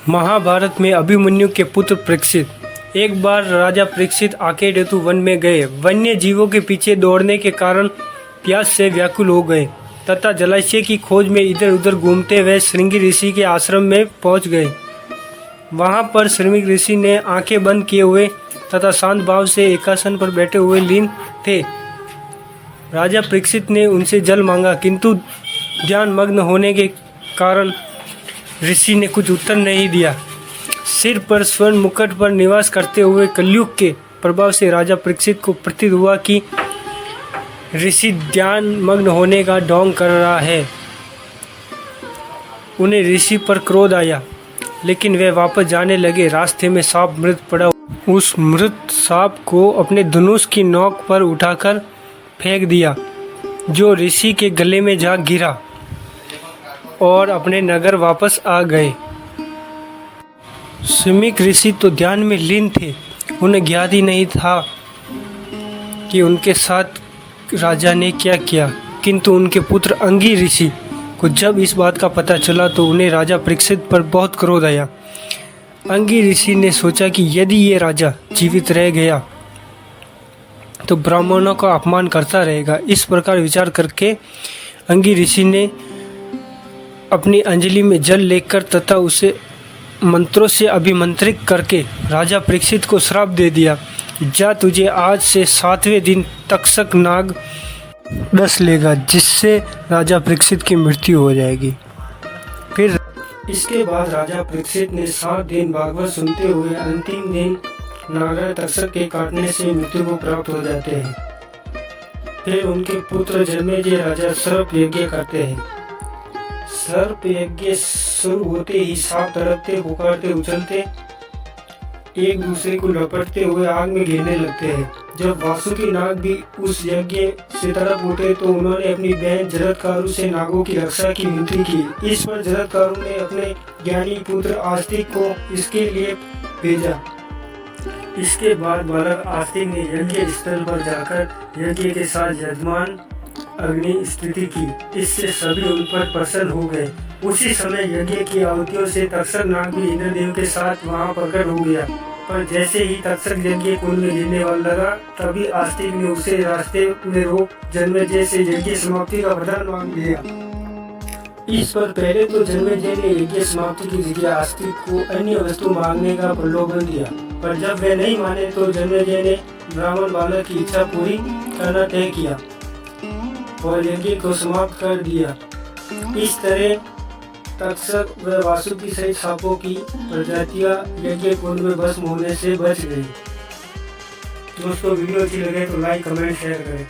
महाभारत में अभिमन्यु के पुत्र परीक्षित। एक बार राजा परीक्षित आकेडेतु वन में गए। वन्य जीवों के पीछे दौड़ने के कारण प्यास से व्याकुल हो गए तथा जलाशय की खोज में इधर उधर घूमते हुए श्रृंगी ऋषि के आश्रम में पहुंच गए। वहां पर श्रृंगी ऋषि ने आंखें बंद किए हुए तथा शांत भाव से एकासन पर बैठे हुए लीन थे। राजा परीक्षित ने उनसे जल मांगा, किंतु ध्यान मग्न होने के कारण ऋषि ने कुछ उत्तर नहीं दिया। सिर पर स्वर्ण मुकुट पर निवास करते हुए कलयुग के प्रभाव से राजा परीक्षित को प्रतीत हुआ कि ऋषि ध्यान मग्न होने का ढोंग कर रहा है। उन्हें ऋषि पर क्रोध आया, लेकिन वे वापस जाने लगे। रास्ते में सांप मृत पड़ा। उस मृत सांप को अपने धनुष की नोक पर उठाकर फेंक दिया, जो ऋषि के गले में जा गिरा और अपने नगर वापस आ गए। शिमिक ऋषि तो ध्यान में लीन थे। उन्हें ज्ञात ही नहीं था कि उनके साथ राजा ने क्या किया, किंतु उनके पुत्र अंगी ऋषि को जब इस बात का पता चला तो उन्हें राजा परीक्षित पर बहुत क्रोध आया। अंगी ऋषि ने सोचा कि यदि ये राजा जीवित रह गया तो ब्राह्मणों का अपमान करता रहेगा। इस प्रकार विचार करके अंगी ऋषि ने अपनी अंजलि में जल लेकर तथा उसे मंत्रों से अभिमंत्रित करके राजा परीक्षित को श्राप दे दिया, जा तुझे आज से 7वें दिन तक्षक नाग डस लेगा, जिससे राजा परीक्षित की मृत्यु हो जाएगी। फिर इसके बाद राजा परीक्षित ने 7 दिन भागवत सुनते हुए अंतिम दिन नागर तक्षक के काटने से मृत्यु को प्राप्त हो जाते हैं। फिर उनके पुत्र जन्मेजय राजा सर्प यज्ञ करते हैं। सर्प यज्ञ शुरू होते ही सांप तड़पते, पुकारते, उछलते, एक दूसरे को लपटते हुए आग में गिरने लगते हैं। जब वासुकी नाग भी उस यज्ञ से तड़प उठे तो उन्होंने अपनी बहन जरत्कारु से नागों की रक्षा की विनती की। इस पर जरत्कारु ने अपने ज्ञानी पुत्र आस्तिक को इसके लिए भेजा। इसके बाद बालक आस्तिक ने यज्ञ स्थल पर जाकर यज्ञ के साथ यजमान अग्नि स्तुति की। इससे सभी उन पर प्रसन्न हो गए। उसी समय यज्ञ की आहुतियों से तक्षक नाग भी इंद्रदेव के साथ वहां प्रकट हो गया। पर जैसे ही तक्षक यज्ञ कुंड में गिरने वाला लगा, तभी आस्तिक ने उसे रास्ते में रोक जन्मेजय से यज्ञ समाप्ति का वरदान मांग लिया। इस पर पहले तो जन्मेजय ने यज्ञ समाप्ति की जगह आस्तिक को अन्य वस्तु मांगने का प्रलोभन दिया, पर जब वे नहीं माने तो जन्मेजय ने ब्राह्मण बालक की इच्छा पूरी करना तय किया और यज्ञ को समाप्त कर दिया। इस तरह तक्षक व वासुकी सहित सांपों की प्रजातियां यज्ञ कुंड में भस्म होने से बच गई। दोस्तों, वीडियो अच्छी लगे तो लाइक, कमेंट, शेयर करें।